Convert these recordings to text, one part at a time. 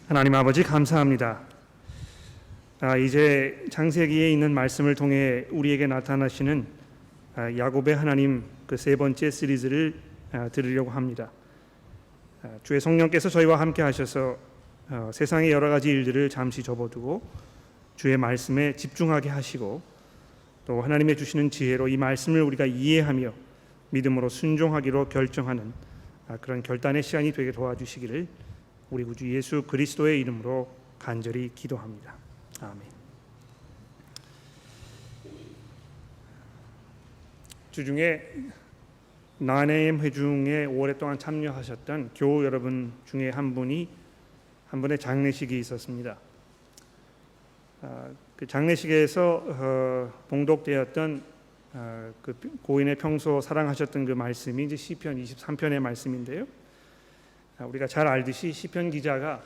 하나님 아버지 감사합니다. 이제 창세기에 있는 말씀을 통해 우리에게 나타나시는 야곱의 하나님 그 세 번째 시리즈를 들으려고 합니다. 주의 성령께서 저희와 함께 하셔서 세상의 여러 가지 일들을 잠시 접어두고 주의 말씀에 집중하게 하시고 또 하나님의 주시는 지혜로 이 말씀을 우리가 이해하며 믿음으로 순종하기로 결정하는 그런 결단의 시간이 되게 도와주시기를 우리 구주 예수 그리스도의 이름으로 간절히 기도합니다. 아멘. 주중에 나네임 회중에 오랫동안 참여하셨던 교우 여러분 중에 한 분의 장례식이 있었습니다. 그 장례식에서 봉독되었던 그 고인의 평소 사랑하셨던 그 말씀이 이제 시편 23편의 말씀인데요. 우리가 잘 알듯이 시편 기자가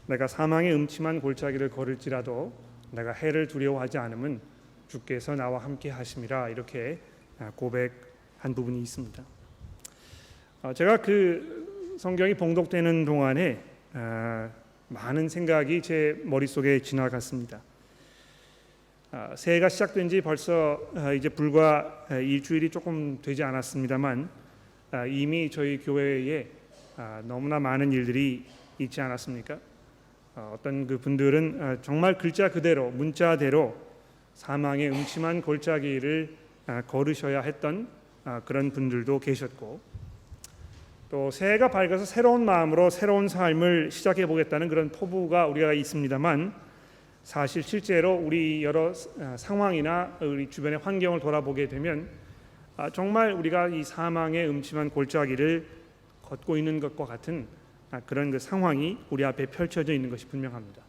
내가 사망의 음침한 골짜기를 걸을지라도 내가 해를 두려워하지 않음은 주께서 나와 함께 하심이라 이렇게 고백한 부분이 있습니다. 제가 그 성경이 봉독되는 동안에 많은 생각이 제 머릿속에 지나갔습니다. 새해가 시작된 지 벌써 이제 불과 일주일이 조금 되지 않았습니다만 이미 저희 교회에 너무나 많은 일들이 있지 않았습니까? 어떤 그 분들은 정말 글자 그대로 문자대로 사망의 음침한 골짜기를 걸으셔야 했던 그런 분들도 계셨고 또 새해가 밝아서 새로운 마음으로 새로운 삶을 시작해 보겠다는 그런 포부가 우리가 있습니다만 사실 실제로 우리 여러 상황이나 우리 주변의 환경을 돌아보게 되면 정말 우리가 이 사망의 음침한 골짜기를 걷고 있는 것과 같은 그런 그 상황이 우리 앞에 펼쳐져 있는 것이 분명합니다.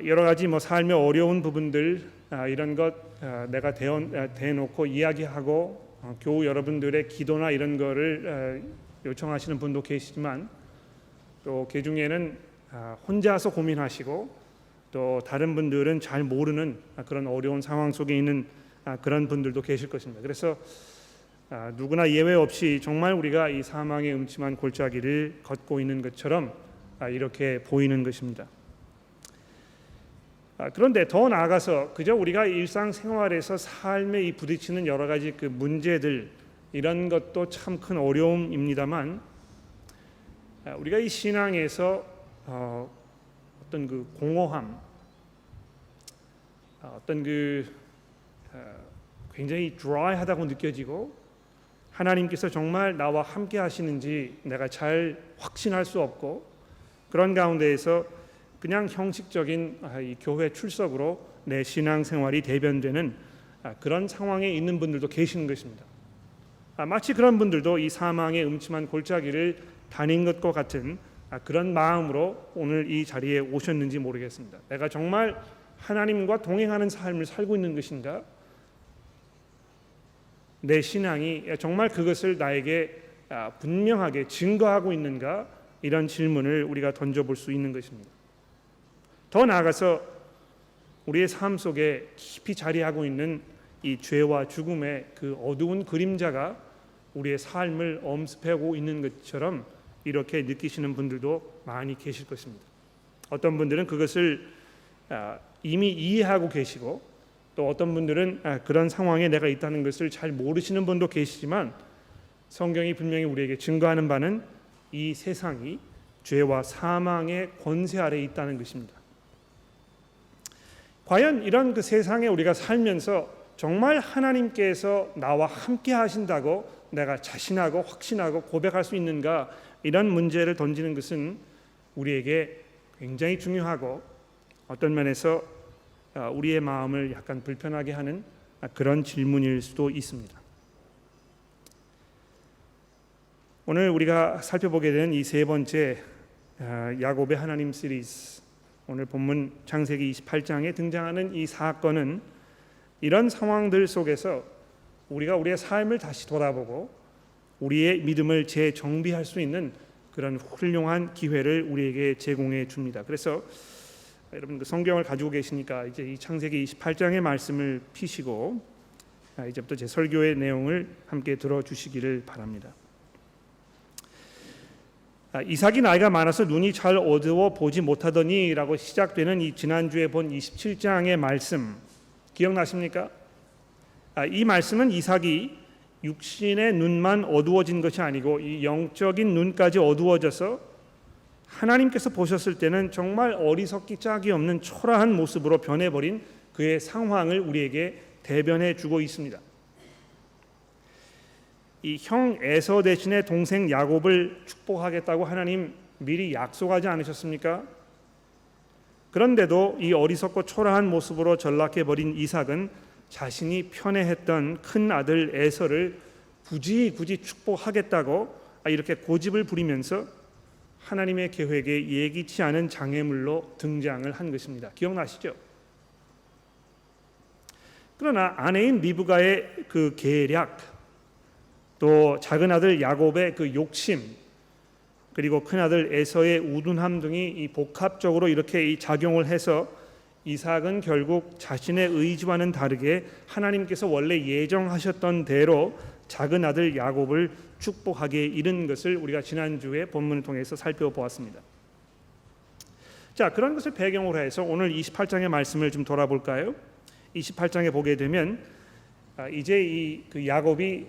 여러 가지 삶의 어려운 부분들 이런 것 내가 대놓고 이야기하고 교우 여러분들의 기도나 이런 거를 요청하시는 분도 계시지만 또 그 중에는 혼자서 고민하시고 또 다른 분들은 잘 모르는 그런 어려운 상황 속에 있는 그런 분들도 계실 것입니다. 그래서 누구나 예외 없이 정말 우리가 이 사망의 음침한 골짜기를 걷고 있는 것처럼 이렇게 보이는 것입니다. 그런데 더 나아가서 그저 우리가 일상생활에서 삶에 이 부딪히는 여러 가지 그 문제들 이런 것도 참 큰 어려움입니다만 우리가 이 신앙에서 어떤 그 공허함, 어떤 그 굉장히 드라이하다고 느껴지고 하나님께서 정말 나와 함께 하시는지 내가 잘 확신할 수 없고 그런 가운데에서 그냥 형식적인 이 교회 출석으로 내 신앙생활이 대변되는 그런 상황에 있는 분들도 계시는 것입니다. 마치 그런 분들도 이 사망의 음침한 골짜기를 다닌 것과 같은 그런 마음으로 오늘 이 자리에 오셨는지 모르겠습니다. 내가 정말 하나님과 동행하는 삶을 살고 있는 것인가? 내 신앙이 정말 그것을 나에게 분명하게 증거하고 있는가? 이런 질문을 우리가 던져볼 수 있는 것입니다. 더 나아가서 우리의 삶 속에 깊이 자리하고 있는 이 죄와 죽음의 그 어두운 그림자가 우리의 삶을 엄습하고 있는 것처럼 이렇게 느끼시는 분들도 많이 계실 것입니다. 어떤 분들은 그것을 이미 이해하고 계시고 또 어떤 분들은 그런 상황에 내가 있다는 것을 잘 모르시는 분도 계시지만 성경이 분명히 우리에게 증거하는 바는 이 세상이 죄와 사망의 권세 아래에 있다는 것입니다. 과연 이런 그 세상에 우리가 살면서 정말 하나님께서 나와 함께 하신다고 내가 자신하고 확신하고 고백할 수 있는가? 이런 문제를 던지는 것은 우리에게 굉장히 중요하고 어떤 면에서 우리의 마음을 약간 불편하게 하는 그런 질문일 수도 있습니다. 오늘 우리가 살펴보게 된 이 세 번째 야곱의 하나님 시리즈, 오늘 본문 창세기 28장에 등장하는 이 사건은 이런 상황들 속에서 우리가 우리의 삶을 다시 돌아보고 우리의 믿음을 재정비할 수 있는 그런 훌륭한 기회를 우리에게 제공해 줍니다. 그래서 여러분 성경을 가지고 계시니까 이제 이 창세기 28장의 말씀을 피시고 이제부터 제 설교의 내용을 함께 들어주시기를 바랍니다. 이삭이 나이가 많아서 눈이 잘 어두워 보지 못하더니라고 시작되는 이 지난주에 본 27장의 말씀 기억나십니까? 이 말씀은 이삭이 육신의 눈만 어두워진 것이 아니고 이 영적인 눈까지 어두워져서 하나님께서 보셨을 때는 정말 어리석기 짝이 없는 초라한 모습으로 변해버린 그의 상황을 우리에게 대변해 주고 있습니다. 이 형 에서 대신에 동생 야곱을 축복하겠다고 하나님 미리 약속하지 않으셨습니까? 그런데도 이 어리석고 초라한 모습으로 전락해버린 이삭은 자신이 편애했던 큰 아들 에서를 굳이 축복하겠다고 이렇게 고집을 부리면서 하나님의 계획에 예기치 않은 장애물로 등장을 한 것입니다. 기억나시죠? 그러나 아내인 리브가의 그 계략, 또 작은 아들 야곱의 그 욕심, 그리고 큰 아들 에서의 우둔함 등이 이 복합적으로 이렇게 작용을 해서 이삭은 결국 자신의 의지와는 다르게 하나님께서 원래 예정하셨던 대로 작은 아들 야곱을 축복하게 이른 것을 우리가 지난주에 본문을 통해서 살펴보았습니다. 자, 그런 것을 배경으로 해서 오늘 28장의 말씀을 좀 돌아볼까요? 28장에 보게 되면 이제 이 그 야곱이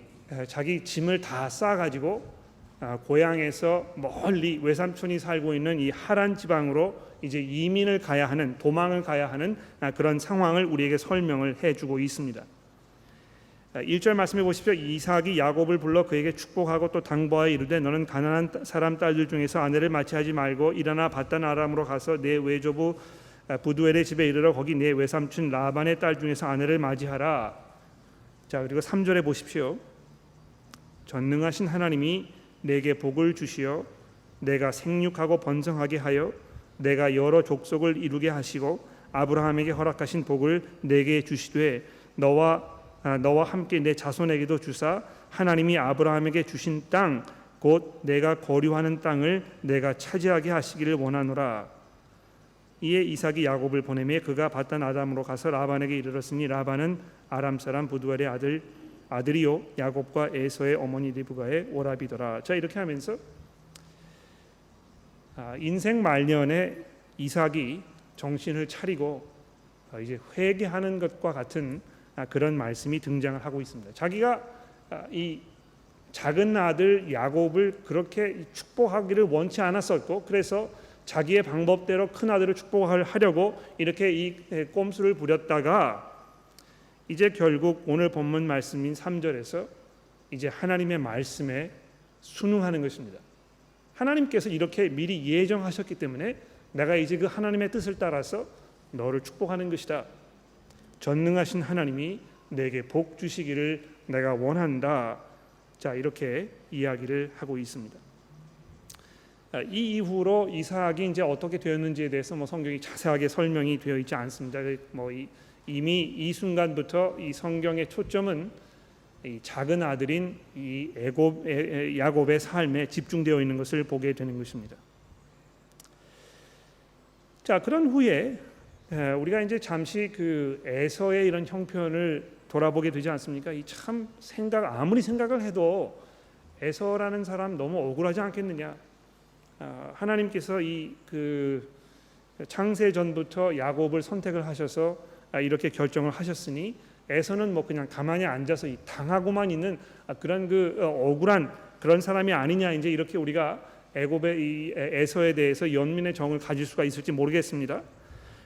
자기 짐을 다 싸가지고 고향에서 멀리 외삼촌이 살고 있는 이 하란 지방으로 이제 이민을 가야 하는, 도망을 가야 하는 그런 상황을 우리에게 설명을 해주고 있습니다. 1절 말씀해 보십시오. 이삭이 야곱을 불러 그에게 축복하고 또 당부하여 이르되 너는 가나안 사람 딸들 중에서 아내를 맞이하지 말고 일어나 밧단 아람으로 가서 내 외조부 부두엘의 집에 이르러 거기 내 외삼촌 라반의 딸 중에서 아내를 맞이하라. 자, 그리고 3절에 보십시오. 전능하신 하나님이 내게 복을 주시어 내가 생육하고 번성하게 하여 내가 여러 족속을 이루게 하시고 아브라함에게 허락하신 복을 내게 주시되 너와 함께 내 자손에게도 주사 하나님이 아브라함에게 주신 땅 곧 내가 거류하는 땅을 내가 차지하게 하시기를 원하노라. 이에 이삭이 야곱을 보내매 그가 밧단 아람으로 가서 라반에게 이르렀으니 라반은 아람 사람 부두엘의 아들이요 야곱과 에서의 어머니 리브가의 오라비더라. 자, 이렇게 하면서 인생 말년에 이삭이 정신을 차리고 이제 회개하는 것과 같은 그런 말씀이 등장을 하고 있습니다. 자기가 이 작은 아들 야곱을 그렇게 축복하기를 원치 않았었고 그래서 자기의 방법대로 큰 아들을 축복하려고 이렇게 이 꼼수를 부렸다가 이제 결국 오늘 본문 말씀인 3절에서 이제 하나님의 말씀에 순응하는 것입니다. 하나님께서 이렇게 미리 예정하셨기 때문에 내가 이제 그 하나님의 뜻을 따라서 너를 축복하는 것이다. 전능하신 하나님이 내게 복 주시기를 내가 원한다. 자, 이렇게 이야기를 하고 있습니다. 이 이후로 이삭이 이제 어떻게 되었는지에 대해서 성경이 자세하게 설명이 되어 있지 않습니다. 이미 이 순간부터 이 성경의 초점은 이 작은 아들인 이 야곱의 삶에 집중되어 있는 것을 보게 되는 것입니다. 자, 그런 후에 우리가 이제 잠시 그 에서의 이런 형편을 돌아보게 되지 않습니까? 이 참 아무리 생각을 해도 에서라는 사람 너무 억울하지 않겠느냐? 하나님께서 이 그 창세 전부터 야곱을 선택을 하셔서 이렇게 결정을 하셨으니 에서는 그냥 가만히 앉아서 당하고만 있는 그런 그 억울한 그런 사람이 아니냐, 이제 이렇게 우리가 애굽의 이 에서에 대해서 연민의 정을 가질 수가 있을지 모르겠습니다.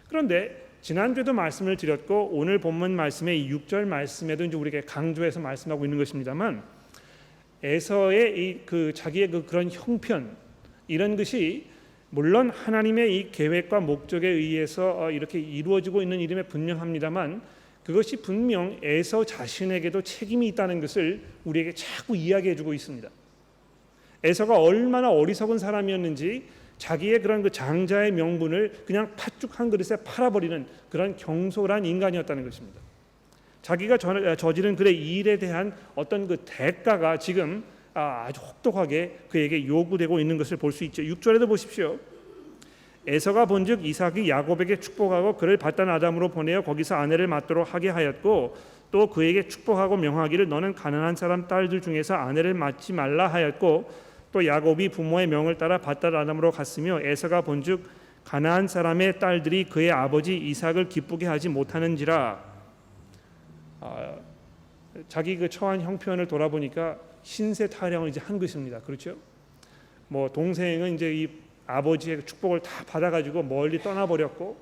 그런데 지난주에도 말씀을 드렸고 오늘 본문 말씀의 6절 말씀에도 이제 우리가 강조해서 말씀하고 있는 것입니다만 에서의 이 그 자기의 그런 형편 이런 것이 물론 하나님의 이 계획과 목적에 의해서 이렇게 이루어지고 있는 일임에 분명합니다만 그것이 분명 에서 자신에게도 책임이 있다는 것을 우리에게 자꾸 이야기해주고 있습니다. 에서가 얼마나 어리석은 사람이었는지 자기의 그런 그 장자의 명분을 그냥 팥죽 한 그릇에 팔아버리는 그런 경솔한 인간이었다는 것입니다. 자기가 저지른 그의 일에 대한 어떤 그 대가가 지금 아주 혹독하게 그에게 요구되고 있는 것을 볼 수 있죠. 6절에도 보십시오. 에서가 본즉 이삭이 야곱에게 축복하고 그를 밧단 아람으로 보내어 거기서 아내를 맞도록 하게 하였고 또 그에게 축복하고 명하기를 너는 가난한 사람 딸들 중에서 아내를 맞지 말라 하였고 또 야곱이 부모의 명을 따라 밧달 아람으로 갔으며 에서가 본즉 가나안 사람의 딸들이 그의 아버지 이삭을 기쁘게 하지 못하는지라. 자기 그 처한 형편을 돌아보니까 신세 타령을 이제 한 것입니다. 그렇죠? 뭐 동생은 이제 이 아버지의 축복을 다 받아가지고 멀리 떠나버렸고,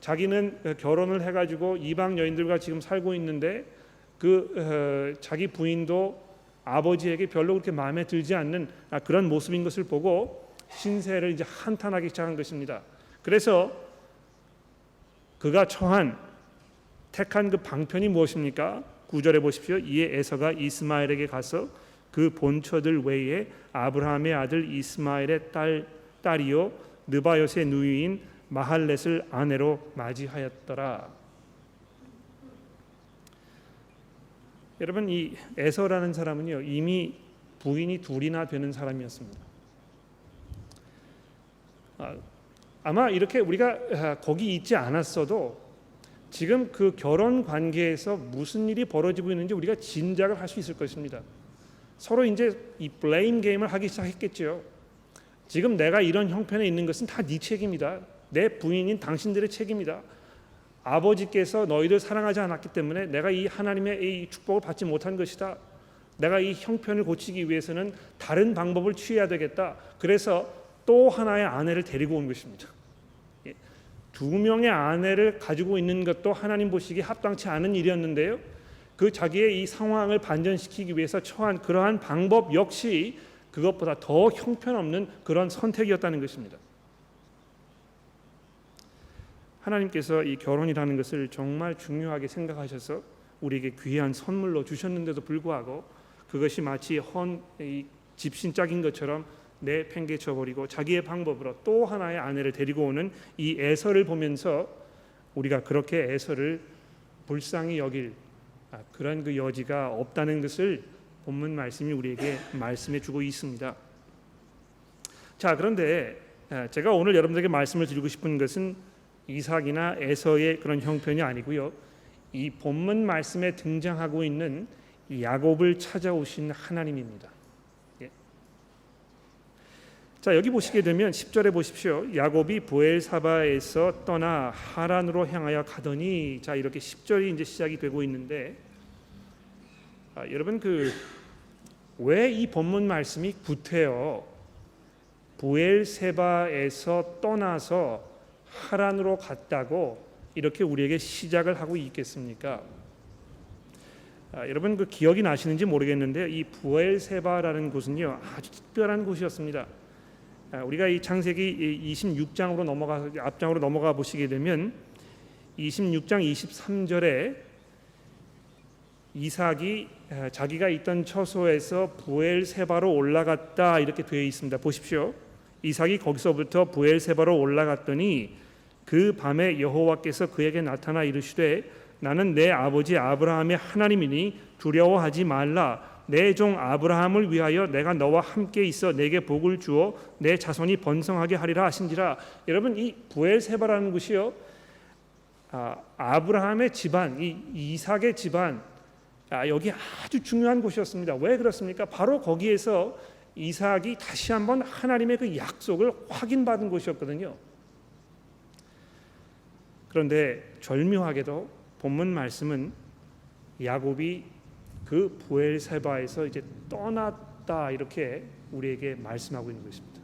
자기는 결혼을 해가지고 이방 여인들과 지금 살고 있는데 자기 부인도 아버지에게 별로 그렇게 마음에 들지 않는 그런 모습인 것을 보고 신세를 이제 한탄하기 시작한 것입니다. 그래서 그가 택한 그 방편이 무엇입니까? 9절에 보십시오. 이에 에서가 이스마엘에게 가서 그 본처들 외에 아브라함의 아들 이스마엘의 딸이요 느바요의 누이인 마할렛을 아내로 맞이하였더라. 여러분, 이 에서라는 사람은요 이미 부인이 둘이나 되는 사람이었습니다. 아마 이렇게 우리가 거기 있지 않았어도 지금 그 결혼 관계에서 무슨 일이 벌어지고 있는지 우리가 짐작을 할 수 있을 것입니다. 서로 이제 이 블레임 게임을 하기 시작했겠죠. 지금 내가 이런 형편에 있는 것은 다 네 책임이다. 내 부인인 당신들의 책임이다. 아버지께서 너희들 사랑하지 않았기 때문에 내가 이 하나님의 이 축복을 받지 못한 것이다. 내가 이 형편을 고치기 위해서는 다른 방법을 취해야 되겠다. 그래서 또 하나의 아내를 데리고 온 것입니다. 두 명의 아내를 가지고 있는 것도 하나님 보시기에 합당치 않은 일이었는데요. 그 자기의 이 상황을 반전시키기 위해서 처한 그러한 방법 역시 그것보다 더 형편없는 그런 선택이었다는 것입니다. 하나님께서 이 결혼이라는 것을 정말 중요하게 생각하셔서 우리에게 귀한 선물로 주셨는데도 불구하고 그것이 마치 집신짝인 것처럼 내팽개쳐버리고 자기의 방법으로 또 하나의 아내를 데리고 오는 이 에서를 보면서 우리가 그렇게 에서를 불쌍히 여길 그런 그 여지가 없다는 것을 본문 말씀이 우리에게 말씀해 주고 있습니다. 자, 그런데 제가 오늘 여러분들에게 말씀을 드리고 싶은 것은 이삭이나 에서의 그런 형편이 아니고요. 이 본문 말씀에 등장하고 있는 야곱을 찾아오신 하나님입니다. 자, 여기 보시게 되면 10절에 보십시오. 야곱이 브엘사바에서 떠나 하란으로 향하여 가더니, 자, 이렇게 10절이 이제 시작이 되고 있는데 여러분 왜 이 본문 말씀이 구태여 브엘세바에서 떠나서 하란으로 갔다고 이렇게 우리에게 시작을 하고 있겠습니까? 여러분 기억이 나시는지 모르겠는데 이 브엘세바라는 곳은요 아주 특별한 곳이었습니다. 우리가 이 창세기 26장으로 앞장으로 넘어가 보시게 되면 26장 23절에 이삭이 자기가 있던 처소에서 브엘세바로 올라갔다 이렇게 되어 있습니다. 보십시오. 이삭이 거기서부터 브엘세바로 올라갔더니 그 밤에 여호와께서 그에게 나타나 이르시되 나는 내 아버지 아브라함의 하나님이니 두려워하지 말라. 내 종 아브라함을 위하여 내가 너와 함께 있어 내게 복을 주어 내 자손이 번성하게 하리라 하신지라. 여러분 이 브엘세바라는 곳이요 아브라함의 집안, 이 이삭의 집안, 여기 아주 중요한 곳이었습니다. 왜 그렇습니까? 바로 거기에서 이삭이 다시 한번 하나님의 그 약속을 확인받은 곳이었거든요. 그런데 절묘하게도 본문 말씀은 야곱이 그 브엘세바에서 이제 떠났다 이렇게 우리에게 말씀하고 있는 것입니다.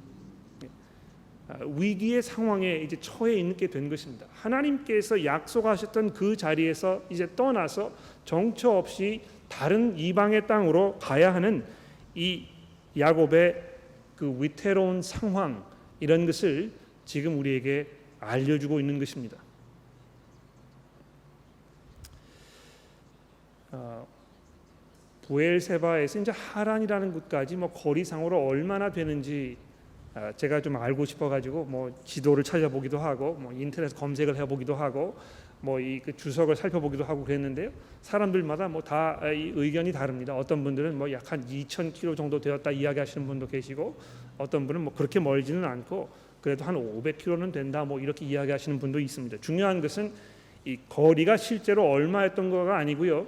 위기의 상황에 이제 처해 있게 된 것입니다. 하나님께서 약속하셨던 그 자리에서 이제 떠나서 정처 없이 다른 이방의 땅으로 가야 하는 이 야곱의 그 위태로운 상황, 이런 것을 지금 우리에게 알려주고 있는 것입니다. 브엘세바에서 이제 하란이라는 곳까지 거리상으로 얼마나 되는지 제가 좀 알고 싶어가지고 지도를 찾아보기도 하고 인터넷 검색을 해보기도 하고 이 주석을 살펴보기도 하고 그랬는데요. 사람들마다 다 의견이 다릅니다. 어떤 분들은 약 한 2,000km 정도 되었다 이야기하시는 분도 계시고, 어떤 분은 그렇게 멀지는 않고 그래도 한 500km는 된다 이렇게 이야기하시는 분도 있습니다. 중요한 것은 이 거리가 실제로 얼마였던 거가 아니고요.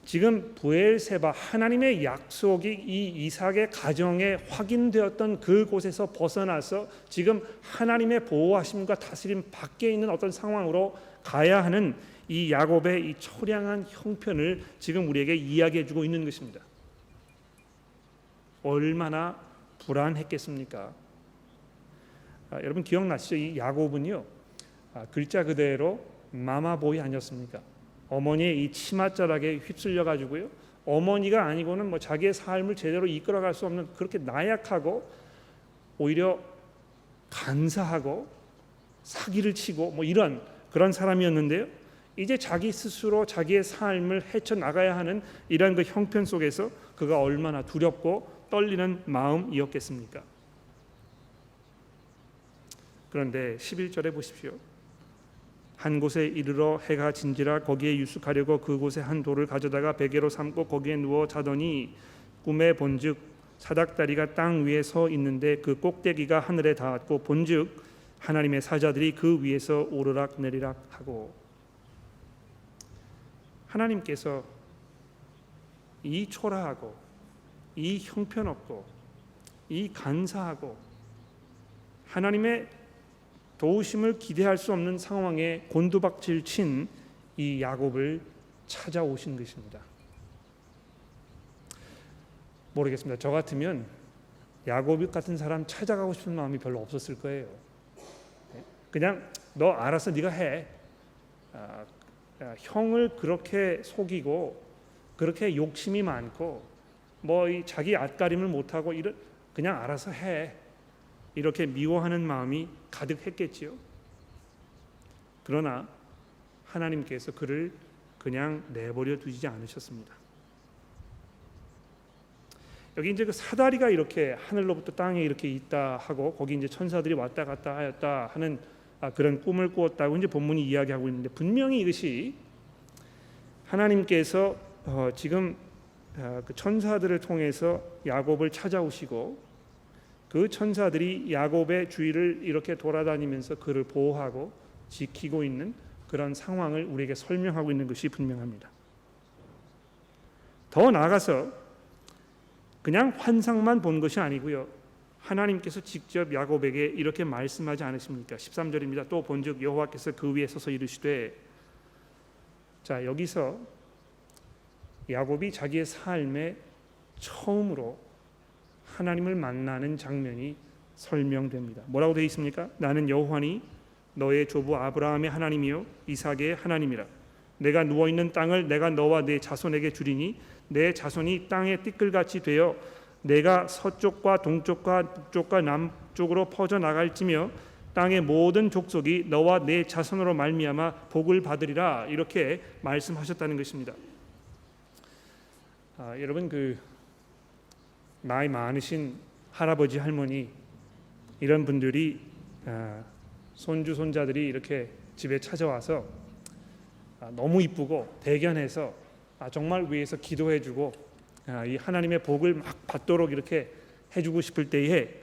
지금 브엘세바 하나님의 약속이 이 이삭의 가정에 확인되었던 그곳에서 벗어나서 지금 하나님의 보호하심과 다스림 밖에 있는 어떤 상황으로 가야 하는 이 야곱의 이 처량한 형편을 지금 우리에게 이야기해주고 있는 것입니다. 얼마나 불안했겠습니까? 여러분 기억나시죠? 이 야곱은요, 글자 그대로 마마보이 아니었습니까? 어머니의 이 치맛자락에 휩쓸려 가지고요, 어머니가 아니고는 뭐 자기의 삶을 제대로 이끌어갈 수 없는 그렇게 나약하고 오히려 간사하고 사기를 치고 뭐 이런 그런 사람이었는데요, 이제 자기 스스로 자기의 삶을 헤쳐나가야 하는 이런 그 형편 속에서 그가 얼마나 두렵고 떨리는 마음이었겠습니까? 그런데 11절에 보십시오. 한 곳에 이르러 해가 진지라 거기에 유숙하려고 그곳에 한 돌을 가져다가 베개로 삼고 거기에 누워 자더니 꿈에 본즉 사닥다리가 땅 위에 서 있는데 그 꼭대기가 하늘에 닿았고 본즉 하나님의 사자들이 그 위에서 오르락 내리락 하고. 하나님께서 이 초라하고 이 형편없고 이 간사하고 하나님의 도우심을 기대할 수 없는 상황에 곤두박질 친 이 야곱을 찾아오신 것입니다. 모르겠습니다. 저 같으면 야곱 같은 사람 찾아가고 싶은 마음이 별로 없었을 거예요. 그냥 너 알아서 네가 해. 형을 그렇게 속이고 그렇게 욕심이 많고 뭐 이 자기 앞가림을 못하고 그냥 알아서 해. 이렇게 미워하는 마음이 가득했겠지요. 그러나 하나님께서 그를 그냥 내버려 두지 않으셨습니다. 여기 이제 그 사다리가 이렇게 하늘로부터 땅에 이렇게 있다 하고 거기 이제 천사들이 왔다 갔다 하였다 하는 그런 꿈을 꾸었다고 이제 본문이 이야기하고 있는데, 분명히 이것이 하나님께서 지금 그 천사들을 통해서 야곱을 찾아오시고 그 천사들이 야곱의 주위를 이렇게 돌아다니면서 그를 보호하고 지키고 있는 그런 상황을 우리에게 설명하고 있는 것이 분명합니다. 더 나아가서 그냥 환상만 본 것이 아니고요, 하나님께서 직접 야곱에게 이렇게 말씀하지 않으십니까? 13절입니다. 또 본즉 여호와께서 그 위에 서서 이르시되. 자, 여기서 야곱이 자기의 삶에 처음으로 하나님을 만나는 장면이 설명됩니다. 뭐라고 되어 있습니까? 나는 여호와니 너의 조부 아브라함의 하나님이요 이삭의 하나님이라. 내가 누워있는 땅을 내가 너와 내 자손에게 주리니 내 자손이 땅의 띠끌같이 되어 내가 서쪽과 동쪽과 북쪽과 남쪽으로 퍼져나갈지며 땅의 모든 족속이 너와 내 자손으로 말미암아 복을 받으리라. 이렇게 말씀하셨다는 것입니다. 여러분 그 나이 많으신 할아버지 할머니 이런 분들이 손주 손자들이 이렇게 집에 찾아와서 너무 이쁘고 대견해서 정말 위해서 기도해주고 이 하나님의 복을 막 받도록 이렇게 해주고 싶을 때에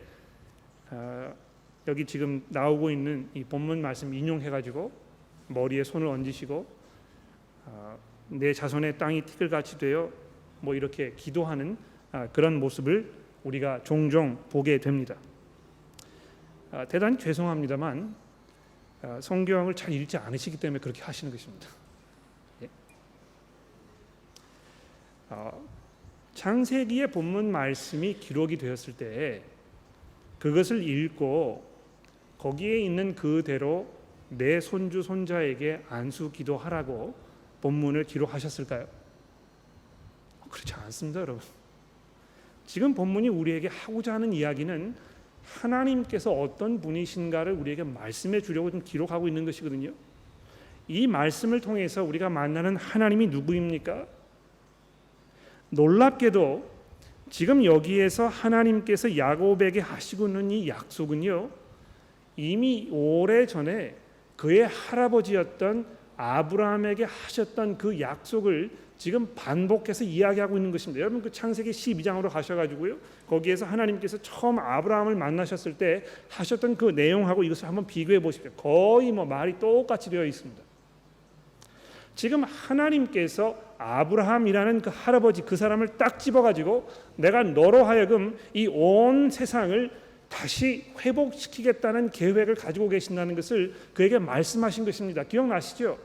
여기 지금 나오고 있는 이 본문 말씀 인용해가지고 머리에 손을 얹으시고 내 자손의 땅이 티끌같이 되어 뭐 이렇게 기도하는 그런 모습을 우리가 종종 보게 됩니다. 대단히 죄송합니다만 성경을 잘 읽지 않으시기 때문에 그렇게 하시는 것입니다. 창세기의 본문 말씀이 기록이 되었을 때 그것을 읽고 거기에 있는 그대로 내 손주 손자에게 안수 기도하라고 본문을 기록하셨을까요? 그렇지 않습니다, 여러분. 지금 본문이 우리에게 하고자 하는 이야기는 하나님께서 어떤 분이신가를 우리에게 말씀해 주려고 좀 기록하고 있는 것이거든요. 이 말씀을 통해서 우리가 만나는 하나님이 누구입니까? 놀랍게도 지금 여기에서 하나님께서 야곱에게 하시고 있는 이 약속은요, 이미 오래전에 그의 할아버지였던 아브라함에게 하셨던 그 약속을 지금 반복해서 이야기하고 있는 것입니다. 여러분 그 창세기 12장으로 가셔가지고요, 거기에서 하나님께서 처음 아브라함을 만나셨을 때 하셨던 그 내용하고 이것을 한번 비교해 보십시오. 거의 뭐 말이 똑같이 되어 있습니다. 지금 하나님께서 아브라함이라는 그 할아버지 그 사람을 딱 집어가지고 내가 너로 하여금 이 온 세상을 다시 회복시키겠다는 계획을 가지고 계신다는 것을 그에게 말씀하신 것입니다. 기억나시죠?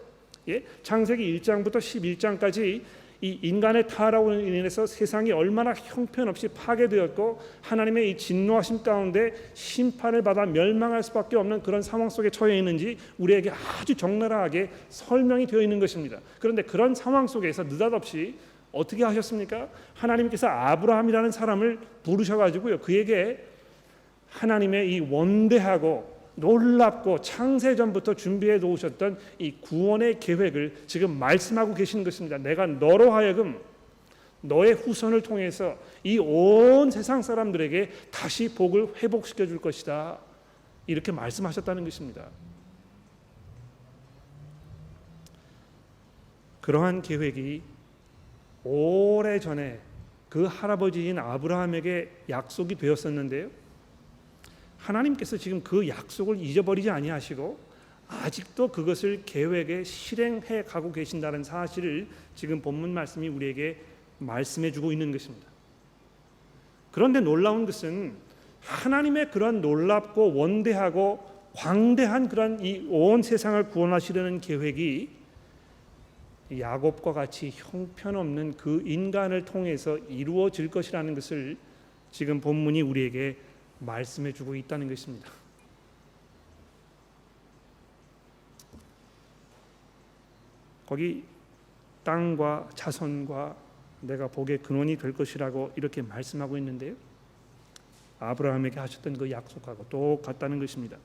예? 창세기 1장부터 11장까지 이 인간의 타락으로 인해서 세상이 얼마나 형편없이 파괴되었고 하나님의 이 진노하심 가운데 심판을 받아 멸망할 수밖에 없는 그런 상황 속에 처해 있는지 우리에게 아주 적나라하게 설명이 되어 있는 것입니다. 그런데 그런 상황 속에서 느닷없이 어떻게 하셨습니까? 하나님께서 아브라함이라는 사람을 부르셔가지고요, 그에게 하나님의 이 원대하고 놀랍고 창세전부터 준비해 놓으셨던 이 구원의 계획을 지금 말씀하고 계시는 것입니다. 내가 너로 하여금 너의 후손을 통해서 이 온 세상 사람들에게 다시 복을 회복시켜 줄 것이다, 이렇게 말씀하셨다는 것입니다. 그러한 계획이 오래전에 그 할아버지인 아브라함에게 약속이 되었었는데요, 하나님께서 지금 그 약속을 잊어버리지 아니하시고 아직도 그것을 계획에 실행해 가고 계신다는 사실을 지금 본문 말씀이 우리에게 말씀해 주고 있는 것입니다. 그런데 놀라운 것은 하나님의 그런 놀랍고 원대하고 광대한 그런 이 온 세상을 구원하시려는 계획이 야곱과 같이 형편없는 그 인간을 통해서 이루어질 것이라는 것을 지금 본문이 우리에게 말씀해 주고 있다는 것입니다. 거기 땅과 자손과 내가 복의 근원이 될 것이라고 이렇게 말씀하고 있는데요, 아브라함에게 하셨던 그 약속하고 똑같다는 것입니다.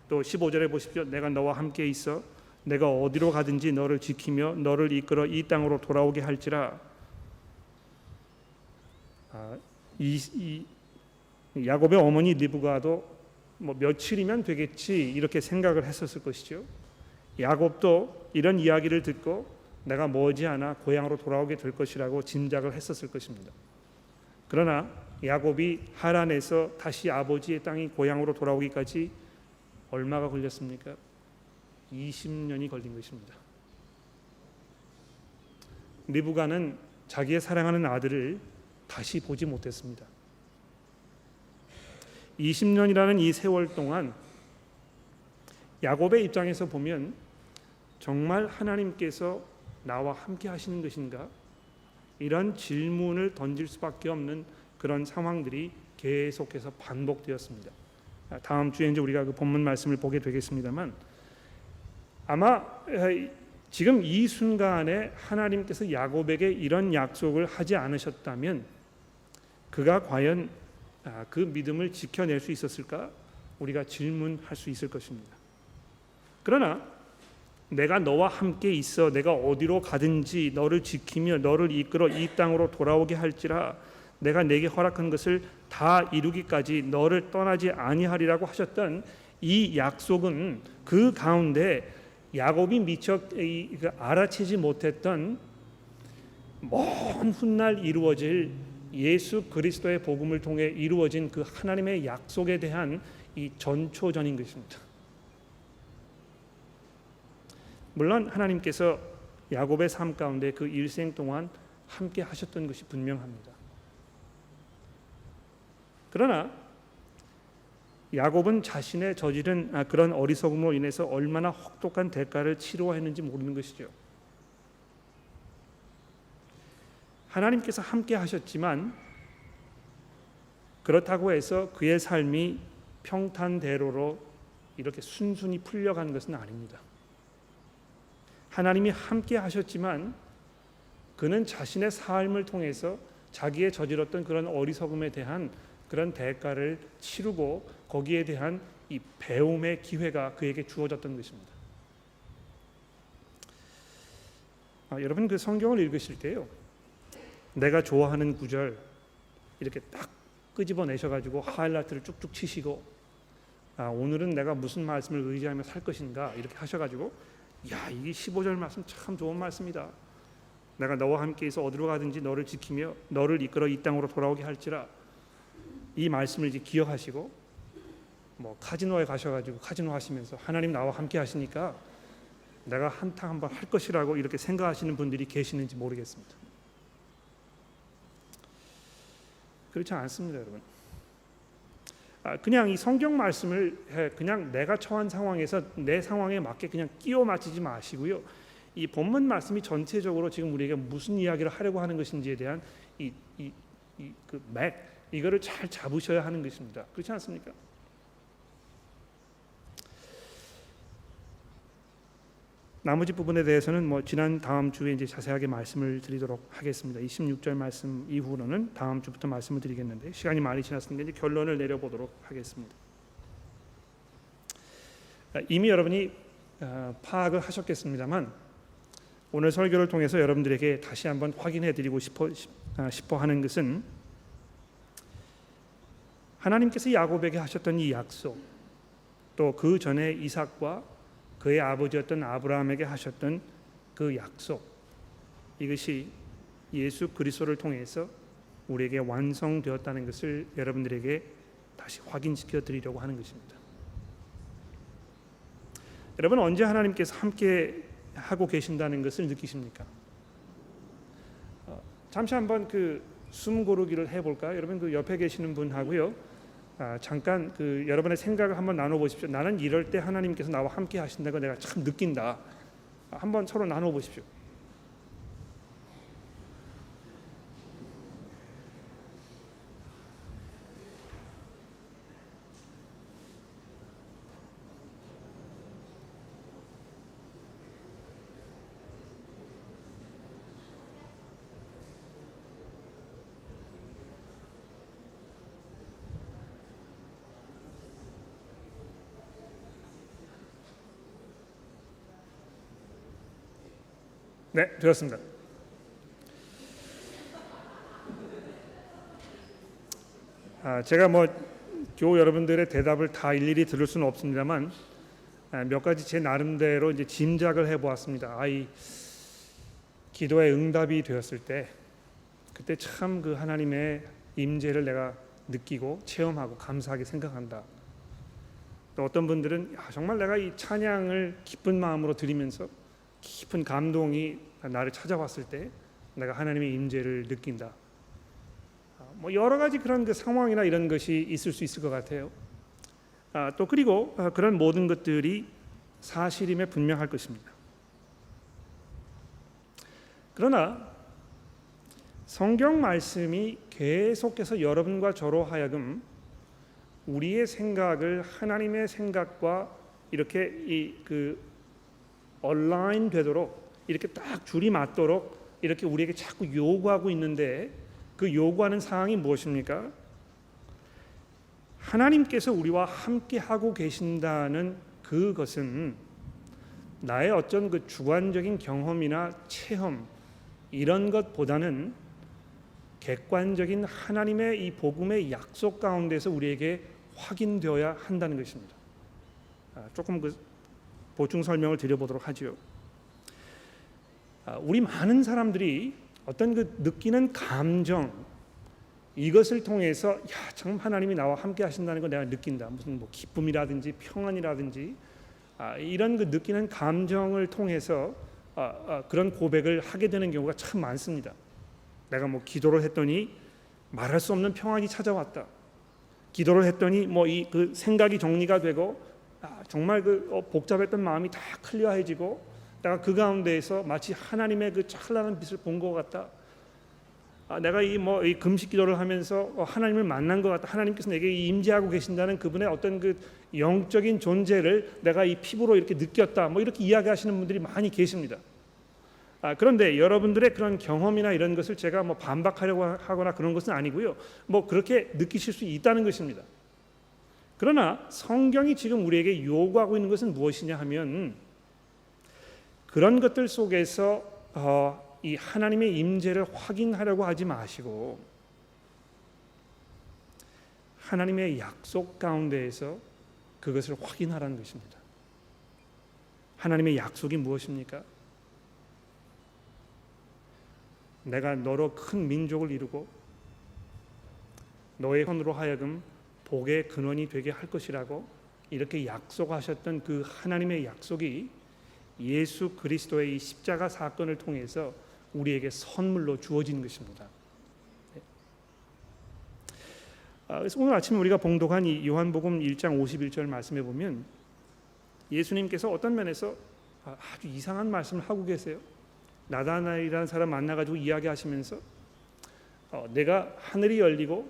또 15절에 보십시오. 내가 너와 함께 있어 내가 어디로 가든지 너를 지키며 너를 이끌어 이 땅으로 돌아오게 할지라. 야곱의 어머니 리브가도 뭐 며칠이면 되겠지 이렇게 생각을 했었을 것이죠. 야곱도 이런 이야기를 듣고 내가 머지않아 고향으로 돌아오게 될 것이라고 짐작을 했었을 것입니다. 그러나 야곱이 하란에서 다시 아버지의 땅이 고향으로 돌아오기까지 얼마가 걸렸습니까? 20년이 걸린 것입니다. 리브가는 자기의 사랑하는 아들을 다시 보지 못했습니다. 20년이라는 이 세월 동안 야곱의 입장에서 보면 정말 하나님께서 나와 함께 하시는 것인가? 이런 질문을 던질 수밖에 없는 그런 상황들이 계속해서 반복되었습니다. 다음 주에 이제 우리가 그 본문 말씀을 보게 되겠습니다만, 아마 지금 이 순간에 하나님께서 야곱에게 이런 약속을 하지 않으셨다면 그가 과연 그 믿음을 지켜낼 수 있었을까? 우리가 질문할 수 있을 것입니다. 그러나 내가 너와 함께 있어 내가 어디로 가든지 너를 지키며 너를 이끌어 이 땅으로 돌아오게 할지라. 내가 내게 허락한 것을 다 이루기까지 너를 떠나지 아니하리라고 하셨던 이 약속은 그 가운데 야곱이 미처 알아채지 못했던 먼 훗날 이루어질 예수 그리스도의 복음을 통해 이루어진 그 하나님의 약속에 대한 이 전초전인 것입니다. 물론 하나님께서 야곱의 삶 가운데 그 일생 동안 함께 하셨던 것이 분명합니다. 그러나 야곱은 자신의 저지른 그런 어리석음으로 인해서 얼마나 혹독한 대가를 치러야 했는지 모르는 것이죠. 하나님께서 함께 하셨지만 그렇다고 해서 그의 삶이 평탄대로로 이렇게 순순히 풀려가는 것은 아닙니다. 하나님이 함께 하셨지만 그는 자신의 삶을 통해서 자기의 저질렀던 그런 어리석음에 대한 그런 대가를 치르고 거기에 대한 이 배움의 기회가 그에게 주어졌던 것입니다. 여러분 그 성경을 읽으실 때요, 내가 좋아하는 구절 이렇게 딱 끄집어내셔가지고 하이라이트를 쭉쭉 치시고 오늘은 내가 무슨 말씀을 의지하며 살 것인가 이렇게 하셔가지고 야 이게 15절 말씀 참 좋은 말씀이다. 내가 너와 함께 있어 어디로 가든지 너를 지키며 너를 이끌어 이 땅으로 돌아오게 할지라. 이 말씀을 이제 기억하시고 뭐 카지노에 가셔가지고 카지노 하시면서 하나님 나와 함께 하시니까 내가 한탕 한번 할 것이라고 이렇게 생각하시는 분들이 계시는지 모르겠습니다. 그렇지 않습니다, 여러분. 그냥 이 성경 말씀을 그냥 내가 처한 상황에서 내 상황에 맞게 그냥 끼워 맞추지 마시고요. 이 본문 말씀이 전체적으로 지금 우리에게 무슨 이야기를 하려고 하는 것인지에 대한 그 이거를 잘 잡으셔야 하는 것입니다. 그렇지 않습니까? 나머지 부분에 대해서는 지난 다음 주에 이제 자세하게 말씀을 드리도록 하겠습니다. 26절 말씀 이후로는 다음 주부터 말씀을 드리겠는데 시간이 많이 지났으니까 이제 결론을 내려보도록 하겠습니다. 이미 여러분이 파악을 하셨겠습니다만 오늘 설교를 통해서 여러분들에게 다시 한번 확인해드리고 싶어 하는 것은 하나님께서 야곱에게 하셨던 이 약속, 또 그 전에 이삭과 그의 아버지였던 아브라함에게 하셨던 그 약속, 이것이 예수 그리스도를 통해서 우리에게 완성되었다는 것을 여러분들에게 다시 확인시켜 드리려고 하는 것입니다. 여러분, 언제 하나님께서 함께 하고 계신다는 것을 느끼십니까? 잠시 한번 그 숨 고르기를 해볼까요? 여러분, 그 옆에 계시는 분하고요, 잠깐 그 여러분의 생각을 한번 나눠보십시오. 나는 이럴 때 하나님께서 나와 함께 하신다고 내가 참 느낀다. 한번 서로 나눠보십시오. 네, 되었습니다. 제가 교우 여러분들의 대답을 다 일일이 들을 수는 없습니다만 몇 가지 제 나름대로 이제 짐작을 해보았습니다. 이 기도의 응답이 되었을 때 그때 참 그 하나님의 임재를 내가 느끼고 체험하고 감사하게 생각한다. 또 어떤 분들은 정말 내가 이 찬양을 기쁜 마음으로 드리면서 깊은 감동이 나를 찾아왔을 때 내가 하나님의 임재를 느낀다. 여러 가지 그런 그 상황이나 이런 것이 있을 수 있을 것 같아요. 또 그리고 그런 모든 것들이 사실임에 분명할 것입니다. 그러나 성경 말씀이 계속해서 여러분과 저로 하여금 우리의 생각을 하나님의 생각과 이렇게 얼라인 되도록 이렇게 딱 줄이 맞도록 이렇게 우리에게 자꾸 요구하고 있는데 그 요구하는 사항이 무엇입니까? 하나님께서 우리와 함께 하고 계신다는 그것은 나의 어떤 그 주관적인 경험이나 체험 이런 것보다는 객관적인 하나님의 이 복음의 약속 가운데서 우리에게 확인되어야 한다는 것입니다. 조금 그 보충 설명을 드려보도록 하지요. 우리 많은 사람들이 어떤 그 느끼는 감정 이것을 통해서 참 하나님이 나와 함께 하신다는 걸 내가 느낀다. 무슨 기쁨이라든지 평안이라든지 이런 그 느끼는 감정을 통해서 그런 고백을 하게 되는 경우가 참 많습니다. 내가 기도를 했더니 말할 수 없는 평안이 찾아왔다. 기도를 했더니 이 그 생각이 정리가 되고 정말 그 복잡했던 마음이 다 클리어해지고 내가 그 가운데에서 마치 하나님의 그 찬란한 빛을 본 것 같다. 내가 이 금식 기도를 하면서 하나님을 만난 것 같다. 하나님께서 내게 임재하고 계신다는 그분의 어떤 그 영적인 존재를 내가 이 피부로 이렇게 느꼈다. 이렇게 이야기하시는 분들이 많이 계십니다. 그런데 여러분들의 그런 경험이나 이런 것을 제가 반박하려고 하거나 그런 것은 아니고요. 그렇게 느끼실 수 있다는 것입니다. 그러나 성경이 지금 우리에게 요구하고 있는 것은 무엇이냐 하면 그런 것들 속에서 이 하나님의 임재를 확인하려고 하지 마시고 하나님의 약속 가운데에서 그것을 확인하라는 것입니다. 하나님의 약속이 무엇입니까? 내가 너로 큰 민족을 이루고 너의 손으로 하여금 복의 근원이 되게 할 것이라고 이렇게 약속하셨던 그 하나님의 약속이 예수 그리스도의 이 십자가 사건을 통해서 우리에게 선물로 주어진 것입니다. 그래서 오늘 아침에 우리가 봉독한 이 요한복음 1장 51절 말씀에 보면 예수님께서 어떤 면에서 아주 이상한 말씀을 하고 계세요. 나다나엘이라는 사람 만나가지고 이야기하시면서 내가 하늘이 열리고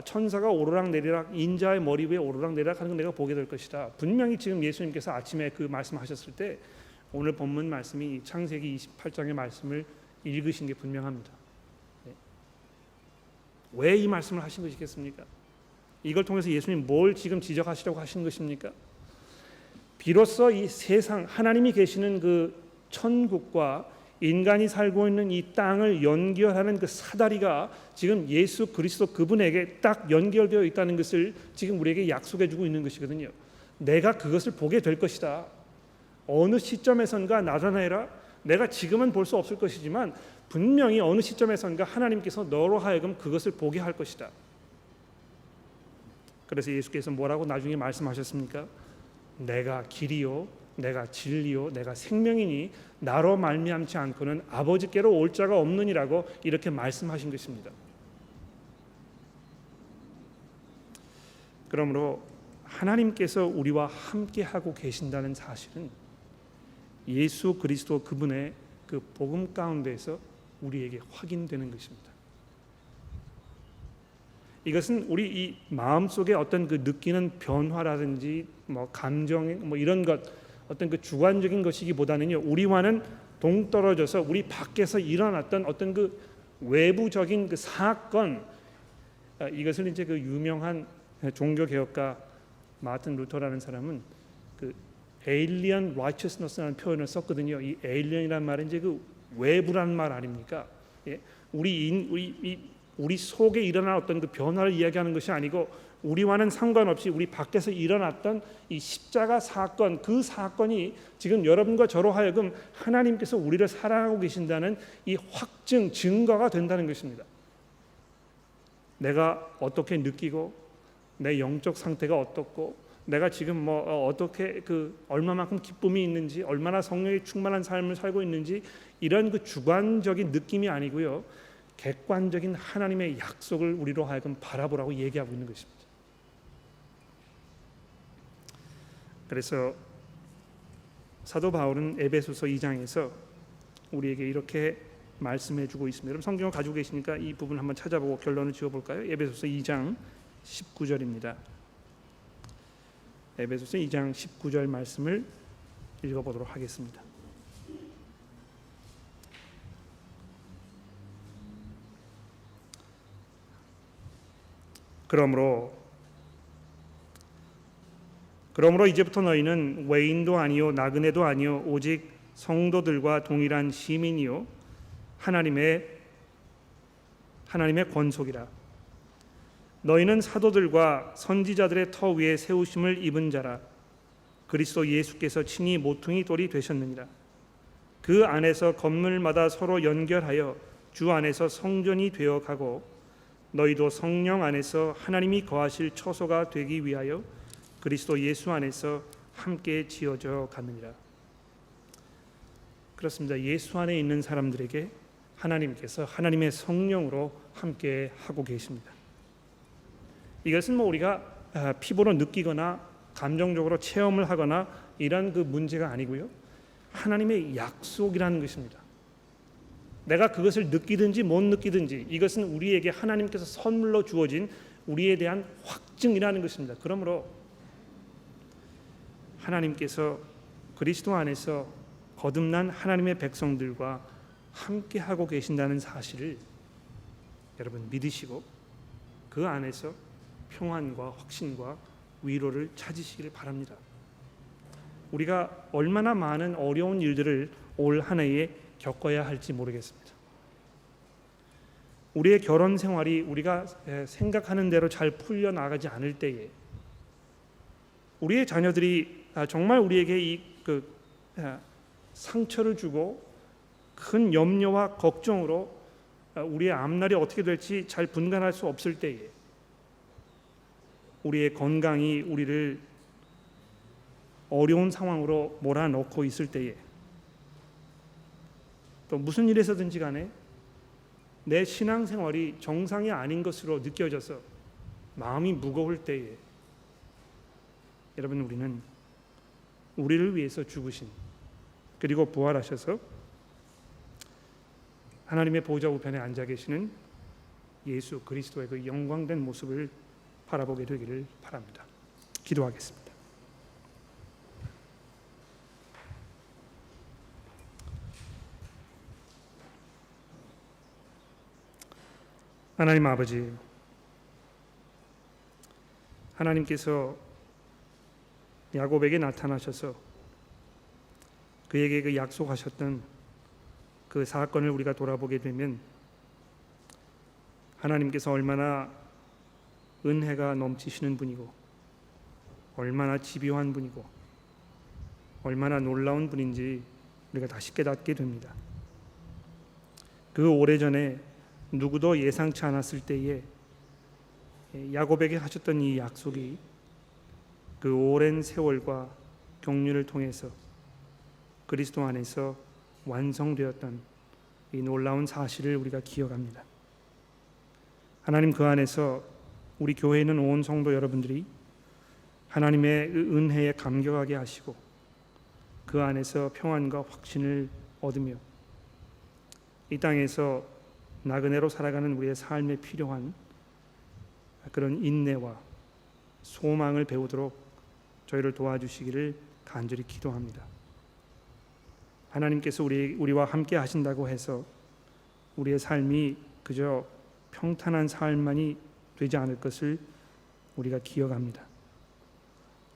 천사가 오르락내리락 인자의 머리 위에 오르락내리락 하는 걸 내가 보게 될 것이다. 분명히 지금 예수님께서 아침에 그 말씀하셨을 때 오늘 본문 말씀이 창세기 28장의 말씀을 읽으신 게 분명합니다. 왜 이 말씀을 하신 것이겠습니까? 이걸 통해서 예수님 뭘 지금 지적하시려고 하신 것입니까? 비로소 이 세상 하나님이 계시는 그 천국과 인간이 살고 있는 이 땅을 연결하는 그 사다리가 지금 예수 그리스도 그분에게 딱 연결되어 있다는 것을 지금 우리에게 약속해 주고 있는 것이거든요. 내가 그것을 보게 될 것이다. 어느 시점에선가 나타나라. 내가 지금은 볼 수 없을 것이지만 분명히 어느 시점에선가 하나님께서 너로 하여금 그것을 보게 할 것이다. 그래서 예수께서 뭐라고 나중에 말씀하셨습니까? 내가 길이요 내가 진리요 내가 생명이니 나로 말미암지 않고는 아버지께로 올 자가 없느니라고 이렇게 말씀하신 것입니다. 그러므로 하나님께서 우리와 함께 하고 계신다는 사실은 예수 그리스도 그분의 그 복음 가운데서 우리에게 확인되는 것입니다. 이것은 우리 이 마음속에 어떤 그 느끼는 변화라든지 뭐 감정 뭐 이런 것 어떤 그 주관적인 것이기보다는요 우리와는 동떨어져서 우리 밖에서 일어났던 어떤 그 외부적인 그 사건 이것을 이제 그 유명한 종교 개혁가 마틴 루터라는 사람은 그 alien righteousness라는 표현을 썼거든요. 이 alien이라는 말은 이제 그 외부라는 말 아닙니까? 예? 우리 속에 일어난 어떤 그 변화를 이야기하는 것이 아니고 우리와는 상관없이 우리 밖에서 일어났던 이 십자가 사건 그 사건이 지금 여러분과 저로 하여금 하나님께서 우리를 사랑하고 계신다는 이 확증 증거가 된다는 것입니다. 내가 어떻게 느끼고 내 영적 상태가 어떻고 내가 지금 뭐 어떻게 그 얼마만큼 기쁨이 있는지 얼마나 성령이 충만한 삶을 살고 있는지 이런 그 주관적인 느낌이 아니고요 객관적인 하나님의 약속을 우리로 하여금 바라보라고 얘기하고 있는 것입니다. 그래서 사도 바울은 에베소서 2장에서 우리에게 이렇게 말씀해주고 있습니다. 여러분 성경을 가지고 계시니까 이 부분 한번 찾아보고 결론을 지어볼까요? 에베소서 2장 19절입니다. 에베소서 2장 19절 말씀을 읽어보도록 하겠습니다. 그러므로 이제부터 너희는 외인도 아니요 나그네도 아니요 오직 성도들과 동일한 시민이요 하나님의 권속이라. 너희는 사도들과 선지자들의 터 위에 세우심을 입은 자라. 그리스도 예수께서 친히 모퉁이 돌이 되셨느니라. 그 안에서 건물마다 서로 연결하여 주 안에서 성전이 되어 가고 너희도 성령 안에서 하나님이 거하실 처소가 되기 위하여 그리스도 예수 안에서 함께 지어져 가느니라. 그렇습니다. 예수 안에 있는 사람들에게 하나님께서 하나님의 성령으로 함께 하고 계십니다. 이것은 뭐 우리가 피부로 느끼거나 감정적으로 체험을 하거나 이런 그 문제가 아니고요. 하나님의 약속이라는 것입니다. 내가 그것을 느끼든지 못 느끼든지 이것은 우리에게 하나님께서 선물로 주어진 우리에 대한 확증이라는 것입니다. 그러므로 하나님께서 그리스도 안에서 거듭난 하나님의 백성들과 함께 하고 계신다는 사실을 여러분 믿으시고 그 안에서 평안과 확신과 위로를 찾으시기를 바랍니다. 우리가 얼마나 많은 어려운 일들을 올 한 해에 겪어야 할지 모르겠습니다. 우리의 결혼 생활이 우리가 생각하는 대로 잘 풀려나가지 않을 때에 우리의 자녀들이 정말 우리에게 상처를 주고 큰 염려와 걱정으로 우리의 앞날이 어떻게 될지 잘 분간할 수 없을 때에 우리의 건강이 우리를 어려운 상황으로 몰아넣고 있을 때에, 또 무슨 일에서든지 간에 내 신앙생활이 정상이 아닌 것으로 느껴져서 마음이 무거울 때에, 여러분, 우리는 우리를 위해서 죽으신, 그리고 부활하셔서 하나님의 보좌 우편에 앉아 계시는 예수 그리스도의 그 영광된 모습을 바라보게 되기를 바랍니다. 기도하겠습니다. 하나님 아버지, 하나님께서 야곱에게 나타나셔서 그에게 그 약속하셨던 그 사건을 우리가 돌아보게 되면 하나님께서 얼마나 은혜가 넘치시는 분이고 얼마나 집요한 분이고 얼마나 놀라운 분인지 우리가 다시 깨닫게 됩니다. 그 오래전에 누구도 예상치 않았을 때에 야곱에게 하셨던 이 약속이 그 오랜 세월과 경륜을 통해서 그리스도 안에서 완성되었던 이 놀라운 사실을 우리가 기억합니다. 하나님, 그 안에서 우리 교회에 있는 온 성도 여러분들이 하나님의 은혜에 감격하게 하시고 그 안에서 평안과 확신을 얻으며 이 땅에서 나그네로 살아가는 우리의 삶에 필요한 그런 인내와 소망을 배우도록 저희를 도와주시기를 간절히 기도합니다. 하나님께서 우리와 함께 하신다고 해서 우리의 삶이 그저 평탄한 삶만이 되지 않을 것을 우리가 기억합니다.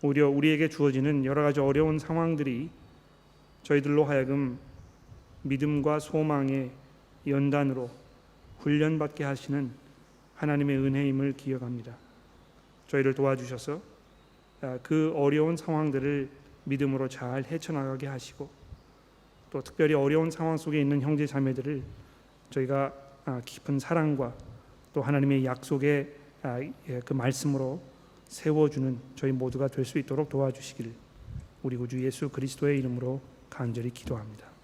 오히려 우리에게 주어지는 여러 가지 어려운 상황들이 저희들로 하여금 믿음과 소망의 연단으로 훈련받게 하시는 하나님의 은혜임을 기억합니다. 저희를 도와주셔서 그 어려운 상황들을 믿음으로 잘 헤쳐나가게 하시고 또 특별히 어려운 상황 속에 있는 형제 자매들을 저희가 깊은 사랑과 또 하나님의 약속의 그 말씀으로 세워주는 저희 모두가 될 수 있도록 도와주시기를 우리 구주 예수 그리스도의 이름으로 간절히 기도합니다.